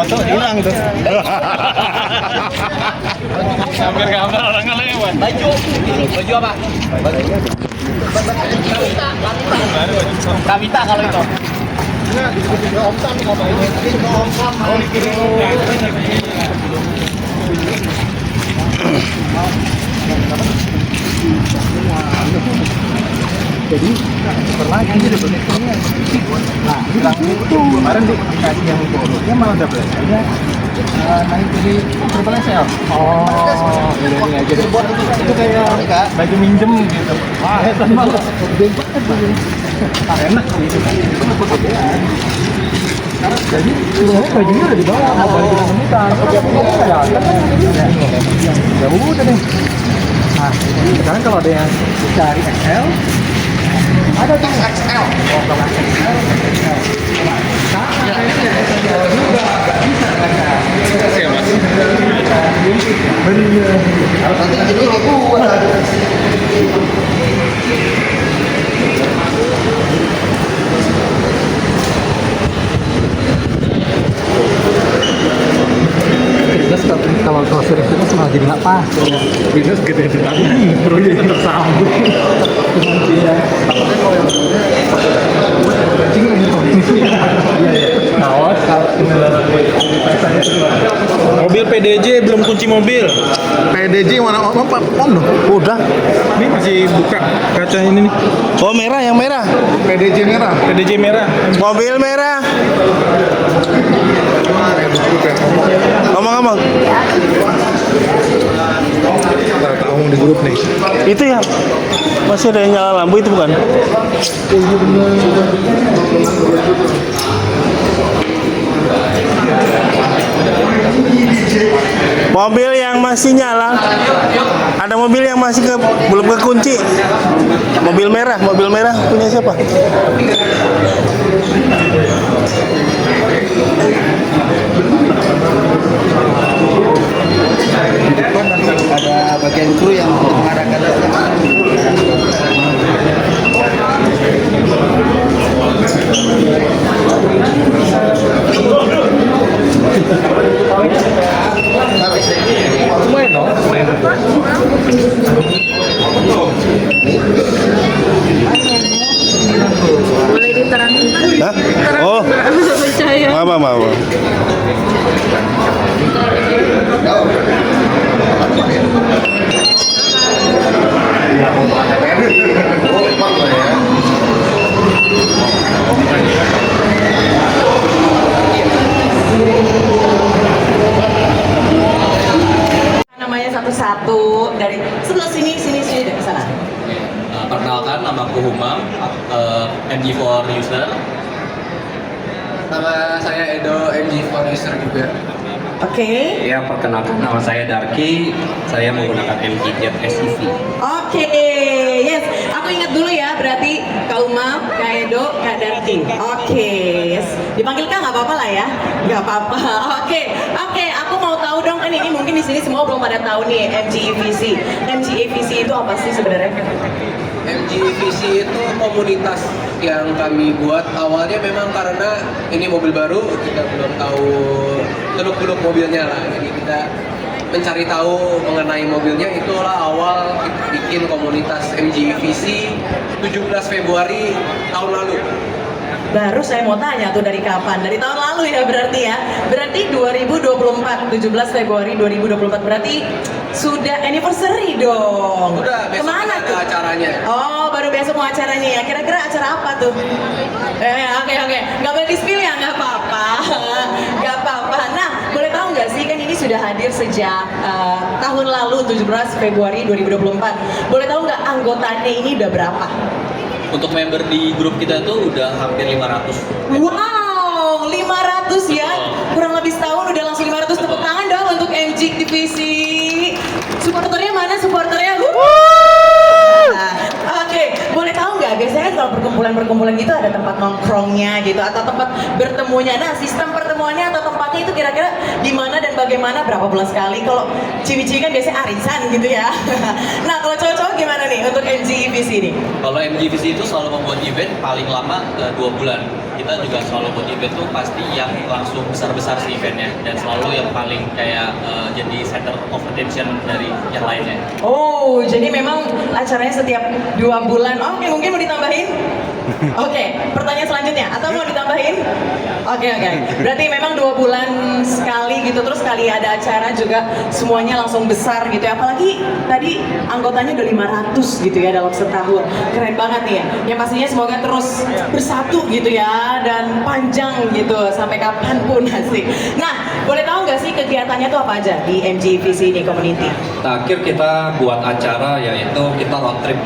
masuk hilang tuh. Hampir kamera orang lewat. Baju apa? Kavita kalau itu. Jadi pernah ini udah bentuknya. Nah, itu kemarin dikasih yang bonusnya malah udah belajarnya naik jadi triple XL. Oh, ini aja deh. Itu kayak baju minjem gitu. Wah, enak banget. Enak gitu kan. Jadi sebenarnya bajunya udah dibawa, mau balik ke nemukan. Ya udah deh. Nah, sekarang kalau ada yang cari XL, ada tuh XL. Oh, kalau XL, XL. Bisa ya, Mas? Bener. Nanti jadi gua. Kalau sering itu malah jadi nggak pas. Minus gede sekali. Proyeknya tersambung. Iya. Mobil PDJ belum kunci mobil. PDJ mana om dong? Udah. Ini masih buka kaca ini nih. Oh merah, yang merah. PDJ merah. PDJ merah. Mobil merah. Ngomong-ngomong. Ngomong di grup nih. Itu ya. Masih ada yang nyala lampu itu bukan? Mobil yang masih nyala. Ada mobil yang masih belum kekunci. Mobil merah punya siapa? Di depan ada bagian kru yang mengarahkan boleh diterangin? Hah? Oh, Percaya. maaf. Namanya satu-satu dari sebelah sini dari sana. Perkenalkan, nama aku Humam, MG4 user. Nama saya Edo, MG4 user juga. Oke. Ya, perkenalkan, nama saya Darky, saya menggunakan MG Jet SEV. Oke, yes. Aku ingat dulu ya, berarti Kak Umam, Kak Edo, Kak Darky. Oke, yes. Dipanggil Kak nggak apa-apa lah ya, nggak apa-apa. Oke. Aku mau tahu dong, kan ini mungkin di sini semua belum pada tahu nih MG EVC. MG EVC itu apa sih sebenarnya? MG EVC itu komunitas yang kami buat awalnya memang karena ini mobil baru, kita belum tahu seluk-beluk mobilnya lah. Jadi kita mencari tahu mengenai mobilnya, itulah awal kita bikin komunitas MG EVC 17 Februari tahun lalu. Baru saya mau tanya tuh dari kapan? Dari tahun lalu ya berarti ya. Berarti 2024, 17 Februari 2024 berarti sudah anniversary dong. Udah, besok Kemana ada tuh? acaranya. Oh, baru besok mau acaranya ya. Kira-kira acara apa tuh? Oke. Nggak boleh di-spill ya? Nggak apa-apa. Nggak apa-apa. Nah, boleh tahu nggak sih, kan ini sudah hadir sejak tahun lalu 17 Februari 2024. Boleh tahu nggak anggotanya ini udah berapa? Untuk member di grup kita tuh udah hampir 500. Wow, 500 ya. Kurang lebih setahun udah langsung 500. Tepuk tangan dong untuk MG Divisi. Supporternya mana supporternya? Oke, boleh tahu nggak? Biasanya kalau perkumpulan gitu ada tempat nongkrongnya gitu atau tempat bertemunya. Nah, sistem pertemuannya atau tempatnya itu kira-kira di mana dan bagaimana, berapa bulan sekali? Kalau ciwi-ciwi kan biasanya arisan gitu ya. Nah, kalau cowok-cowok gimana nih untuk MG EVC ini? Kalau MG EVC itu selalu membuat event paling lama 2 bulan. kita juga selalu buat event tuh pasti yang langsung besar-besar sih eventnya, dan selalu yang paling kayak jadi center of attention dari yang lainnya. Oh, jadi memang acaranya setiap 2 bulan. Oke, mungkin mau ditambahin? Oke, pertanyaan selanjutnya atau mau ditambahin? Oke. Berarti memang 2 bulan sekali gitu, terus sekali ada acara juga semuanya langsung besar gitu ya. Apalagi tadi anggotanya udah 500 gitu ya dalam setahun. Keren banget nih ya. Yang pastinya semoga terus bersatu gitu ya dan panjang gitu sampai kapanpun asik. Nah, boleh tahu nggak sih kegiatannya tuh apa aja di MGVC ini community? Terakhir kita buat acara yaitu kita road trip.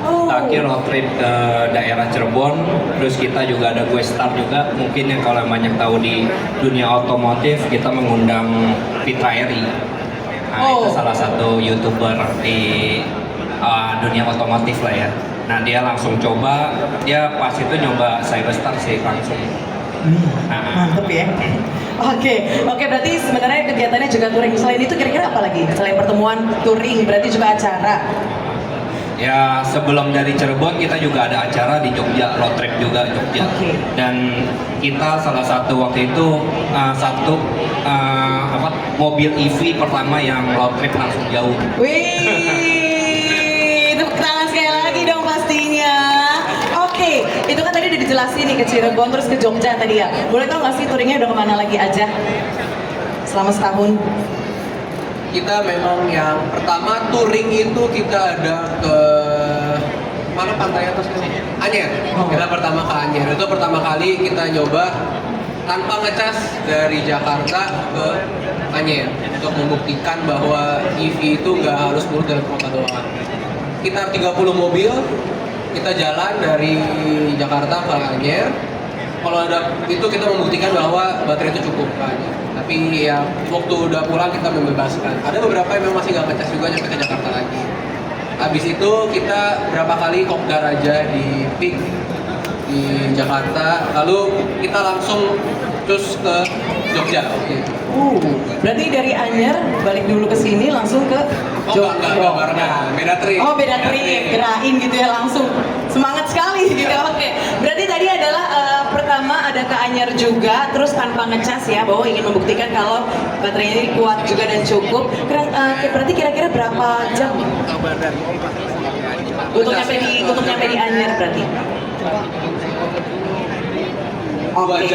Terakhir road trip ke daerah Cirebon, terus kita juga ada gue star juga. Mungkin yang kalau banyak tahu di dunia otomotif, kita mengundang Fitra Eri. Nah, itu salah satu YouTuber di dunia otomotif lah ya. Nah, dia langsung coba, dia pas itu nyoba Cyberstar sih langsung. Mantep ya. Oke, berarti sebenarnya kegiatannya juga touring. Selain itu kira-kira apa lagi? Selain pertemuan touring, berarti juga acara. Ya, sebelum dari Cirebon kita juga ada acara di Jogja, road trip juga Jogja. Dan kita salah satu waktu itu mobil EV pertama yang road trip langsung jauh. Wih, tepuk tangan sekali lagi dong pastinya. Oke, itu kan tadi udah dijelasin nih ke Cirebon terus ke Jogja tadi ya. Boleh tau nggak sih touringnya udah kemana lagi aja selama setahun? Kita memang yang pertama touring itu kita ada ke mana pantai atas kan? Anyer. Kita pertama ke Anyer. Itu pertama kali kita nyoba tanpa ngecas dari Jakarta ke Anyer untuk membuktikan bahwa EV itu nggak harus murni dalam kota doang. Kita 30 mobil, kita jalan dari Jakarta ke Anyer. Kalau ada itu kita membuktikan bahwa baterai itu cukup kan. Tapi ya waktu udah pulang kita membebaskan. Ada beberapa yang memang masih nggak ngecas juga nyampe ke Jakarta lagi. Habis itu kita berapa kali kopdar aja di PIK di Jakarta. Lalu kita langsung terus ke Jogja. Berarti dari Anyer balik dulu ke sini langsung ke Jogja. Enggak, beda trip. Oh, beda trip, kirain gitu ya langsung. Semangat sekali gitu. Oke. Berarti tadi adalah pertama ada ke Anyer juga, terus tanpa ngecas ya, bahwa ingin membuktikan kalau baterainya ini kuat juga dan cukup. Berarti kira-kira berapa jam untuk nyampe di Anyer berarti? Oke,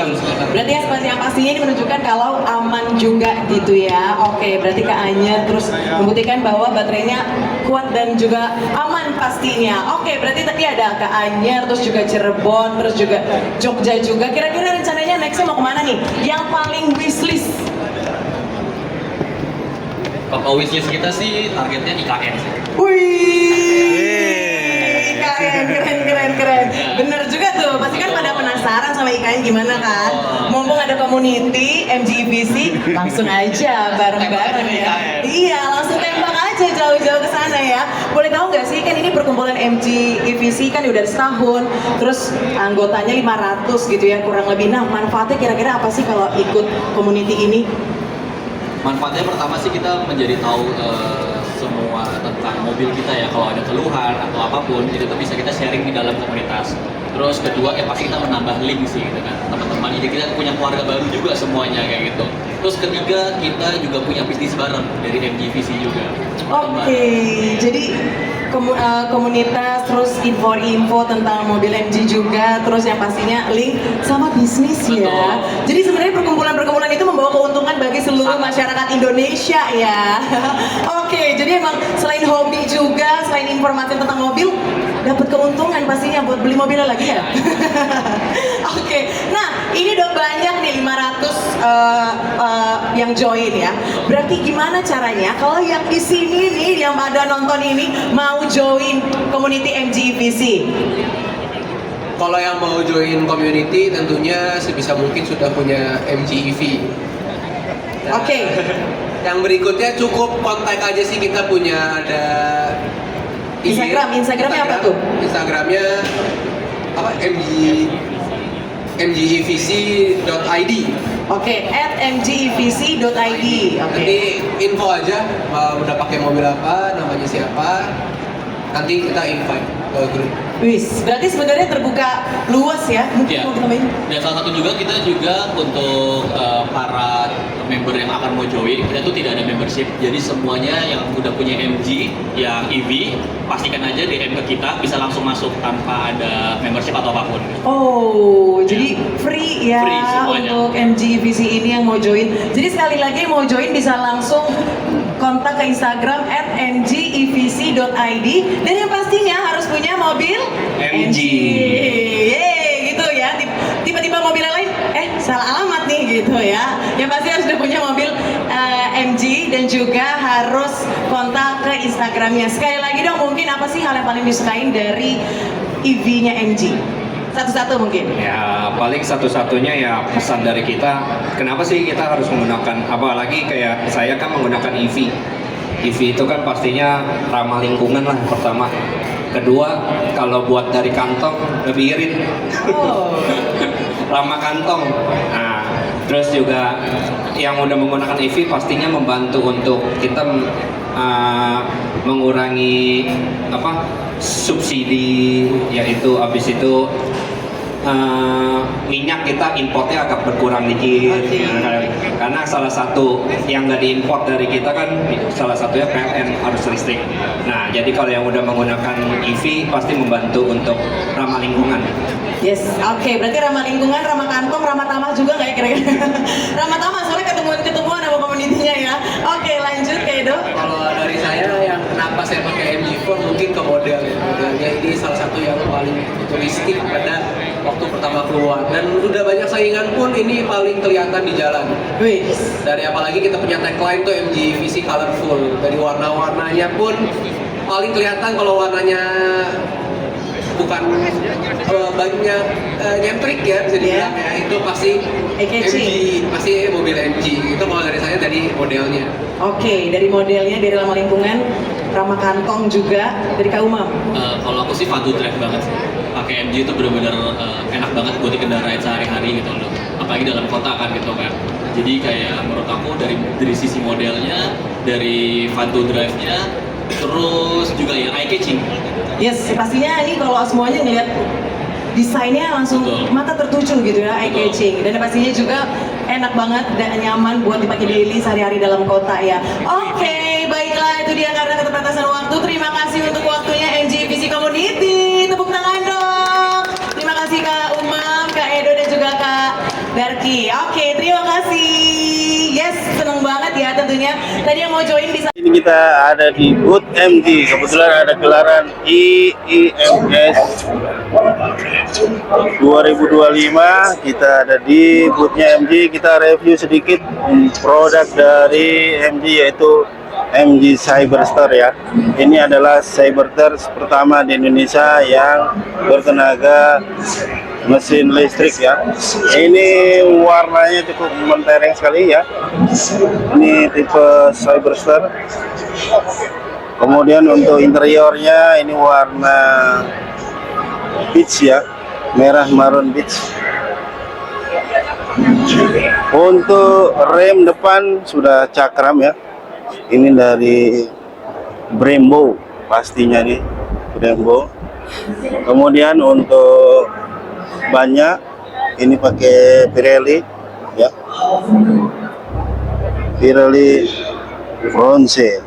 berarti yang pastinya ini menunjukkan kalau aman juga gitu ya. Oke, berarti ke Anyer terus membuktikan bahwa baterainya kuat dan juga aman pastinya. Oke, berarti tadi ada ke Anyer, terus juga Cirebon, terus juga Jogja juga. Kira-kira rencananya nextnya mau kemana nih? Yang paling wishlist? Kalau wishlist kita sih targetnya IKN sih. Wih, IKN keren. Bener juga tuh, pasti kan pada penasaran sama IKN gimana kan? Mumpung ada community MGVC, langsung aja bareng-bareng ya. Iya, langsung tembak aja jauh-jauh ke sana ya. Boleh tahu nggak sih, kan ini perkumpulan MGVC kan udah setahun, terus anggotanya 500 gitu ya kurang lebih. Nah, manfaatnya kira-kira apa sih kalau ikut community ini? Manfaatnya pertama sih kita menjadi tahu semua tentang mobil kita ya, kalau ada keluhan atau apapun itu tuh bisa kita sharing di dalam komunitas. Terus kedua ya pasti kita menambah link sih gitu kan teman-teman, jadi kita punya keluarga baru juga semuanya kayak gitu. Terus ketiga kita juga punya bisnis bareng dari MGVC juga. Oke, jadi komunitas, terus info-info tentang mobil MG juga, terus yang pastinya link sama bisnis ya. Jadi sebenarnya perkumpulan-perkumpulan itu membawa keuntungan bagi seluruh masyarakat Indonesia ya. Oke, jadi emang selain hobi juga, selain informasi tentang mobil, dapat keuntungan pastinya buat beli mobilnya lagi ya. Oke, nah ini udah banyak nih 500 yang join ya. Berarti gimana caranya kalau yang di sini nih yang pada nonton ini mau join community MGVC? Kalau yang mau join community tentunya sebisa mungkin sudah punya MGEV. Oke. Yang berikutnya cukup kontak aja sih, kita punya ada Instagramnya apa tuh? Instagramnya apa? mgevc.id. Oke, @mgevc.id. Oke. Nanti info aja udah pakai mobil apa, namanya siapa. Nanti kita invite. grup. Wis, berarti sebenarnya terbuka luas ya. Mungkin Iya. mau ditambahin? Dan salah satu juga kita juga untuk para member yang akan mau join, kita tuh tidak ada membership. Jadi semuanya yang udah punya MG, yang EV, pastikan aja DM ke kita, bisa langsung masuk tanpa ada membership atau apapun. Oh, jadi free ya Free semuanya. untuk MGVC ini yang mau join. Jadi sekali lagi yang mau join bisa langsung kontak ke Instagram @ngevc.id dan yang pastinya harus punya mobil MG. Yeay, gitu ya. Tiba-tiba mobil yang lain, salah alamat nih gitu ya. Yang pasti harus udah punya mobil MG dan juga harus kontak ke Instagramnya. Sekali lagi dong, mungkin apa sih hal yang paling disukain dari EV-nya MG? Satu-satu mungkin. Ya paling satu-satunya ya pesan dari kita, kenapa sih kita harus menggunakan, apalagi kayak saya kan menggunakan EV. EV itu kan pastinya ramah lingkungan lah pertama. Kedua, kalau buat dari kantong lebih irit. Oh. Ramah kantong. Nah, terus juga yang udah menggunakan EV pastinya membantu untuk kita mengurangi apa subsidi, yaitu habis itu minyak kita importnya agak berkurang dikit. Oke. Karena salah satu yang nggak diimport dari kita kan salah satunya PLN harus listrik. Nah jadi kalau yang udah menggunakan EV pasti membantu untuk ramah lingkungan. Yes, oke. Berarti ramah lingkungan, ramah kantong, ramah tamah juga nggak ya kira-kira? Ramah tamah soalnya ketemuan sama komunitinya ya. Oke, lanjut ke Edo. Kalau dari saya yang kenapa saya pakai MG4 mungkin ke model ya. Modelnya ini salah satu yang paling futuristik pada waktu pertama keluar dan udah banyak saingan pun ini paling kelihatan di jalan. Wih, Dari apalagi kita punya tagline tuh MGVC Colorful. Dari warna-warnanya pun paling kelihatan kalau warnanya bukan banyak nyentrik ya bisa dibilang ya. Itu pasti Eye-catching. MG, pasti mobil MG. Itu kalau dari saya dari modelnya. oke. Dari modelnya, dari ramah lingkungan, ramah kantong juga. Dari Kak Umam. Kalau aku sih fun to drive banget sih. Pakai MG itu benar-benar enak banget buat dikendarain sehari-hari gitu loh. Apalagi dalam kota kan gitu kan. Jadi kayak menurut aku dari sisi modelnya, dari fun to drive-nya, terus juga yang eye catching. Yes, pastinya ini kalau semuanya ngelihat desainnya langsung Betul. mata tertuju gitu ya, eye Betul. catching. Dan pastinya juga enak banget dan nyaman buat dipakai daily sehari-hari dalam kota ya. Oke, baiklah itu dia karena keterbatasan waktu. Terima kasih untuk waktunya MGVC Community. Tepuk tangan dong. Terima kasih Kak Umam, Kak Edo dan juga Kak Darky. Oke, terima kasih. Yes, seneng banget ya tentunya. Tadi yang mau join bisa. Ini kita ada di booth MG, kebetulan ada gelaran IIMS 2025. Kita ada di boothnya MG, kita review sedikit produk dari MG yaitu MG Cyberster ya. Ini adalah Cyberster pertama di Indonesia yang bertenaga mesin listrik ya. Ini warnanya cukup mentereng sekali ya. Ini tipe Cyberster. Kemudian untuk interiornya ini warna peach ya, merah marun peach. Untuk rem depan sudah cakram ya. Ini dari Brembo pastinya nih, Brembo. Kemudian untuk bannya ini pakai Pirelli ya, Pirelli bronze.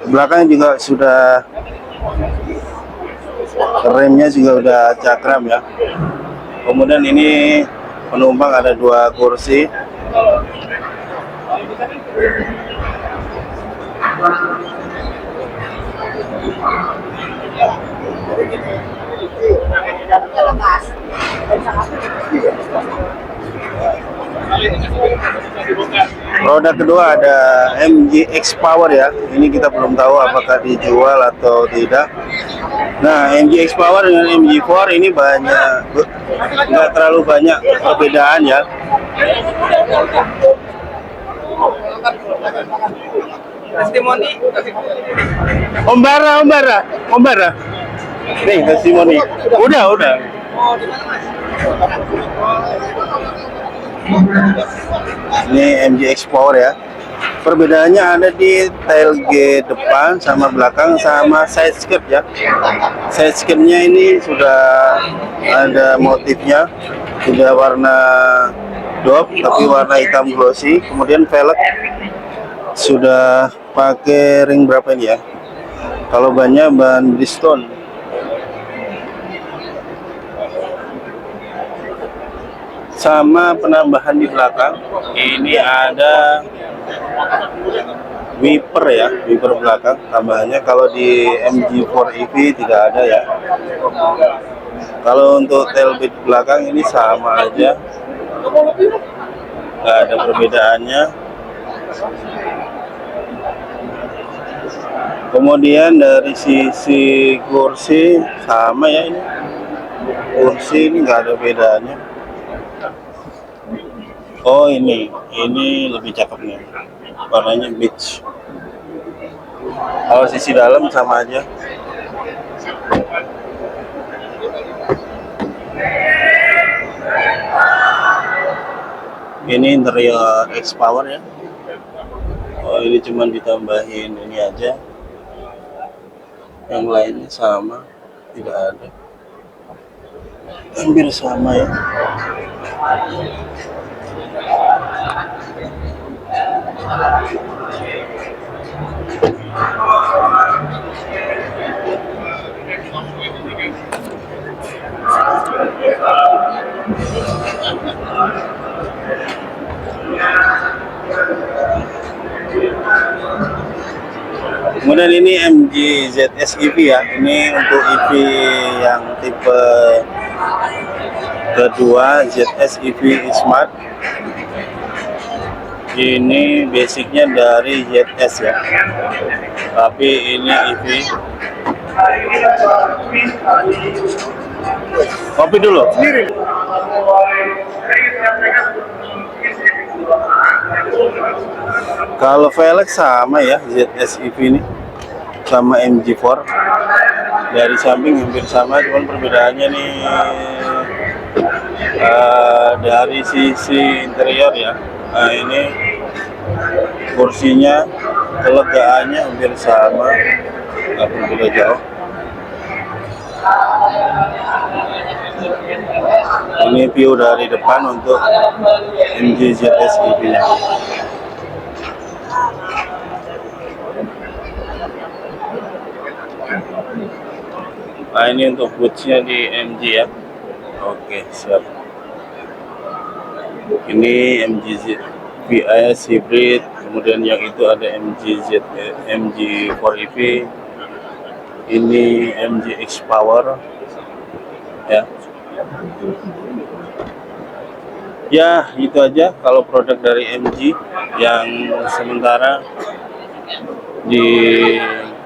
Belakang juga sudah, remnya juga udah cakram ya. Kemudian ini penumpang ada 2 kursi. Produk kedua ada MG X Power ya. Ini kita belum tahu apakah dijual atau tidak. Nah, MG X Power dengan MG4 ini nggak terlalu banyak perbedaan ya. Testimoni. Ombara. Nih testimoni. Udah. Ini MG X-Power ya. Perbedaannya ada di tailgate depan sama belakang sama side skirt ya. Side skirtnya ini sudah ada motifnya, sudah warna dope tapi warna hitam glossy. Kemudian velg sudah pakai ring berapa ini ya? Kalau bannya ban Bridgestone. Sama penambahan di belakang, ini ada wiper ya, wiper belakang tambahannya. Kalau di MG4 EV tidak ada ya. Kalau untuk tailgate belakang ini sama aja, nggak ada perbedaannya. Kemudian dari sisi kursi sama ya, ini kursi ini nggak ada bedanya. Oh ini lebih cakep nih, warnanya beige. Kalau sisi dalam sama aja. Ini interior X-Power ya. Oh ini cuman ditambahin ini aja, yang lainnya sama, tidak ada, hampir sama ya. Kemudian ini MG ZS EV ya. Ini untuk EV yang tipe kedua, ZS EV Smart. Ini basicnya dari ZS ya, tapi ini EV. Kopi dulu. Kalau velg sama ya, ZS EV ini sama MG4. Dari samping hampir sama, cuman perbedaannya nih dari sisi interior ya. Nah ini kursinya, kelegaannya hampir sama, nggak berbeda jauh. Ini view dari depan untuk MG ZS EV nya. Nah ini untuk bootsnya di MG ya. Oke siap. Ini MG VS Hybrid, kemudian yang itu ada MG4 EV, ini MG X-Power ya. Ya itu aja kalau produk dari MG yang sementara. Di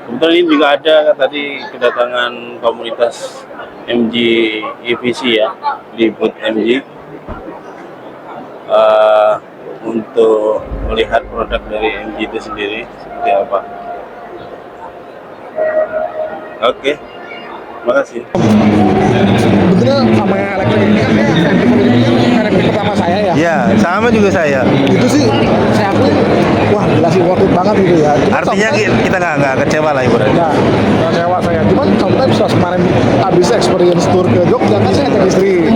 kebetulan ini juga ada tadi kedatangan komunitas MG EVC ya di booth MG untuk melihat produk dari MG itu sendiri seperti apa. Oke, terima kasih. Sebetulnya sama yang elektrik ini kan elektrik pertama saya ya. Ya, sama juga saya. Itu sih saya akui, wah gila sih worth it banget gitu ya. Cuman Artinya kita nggak kecewa lah ibaratnya. ya, kecewa saya. Cuman sometimes pas kemarin habis experience tour ke Jogja kan saya cek istri.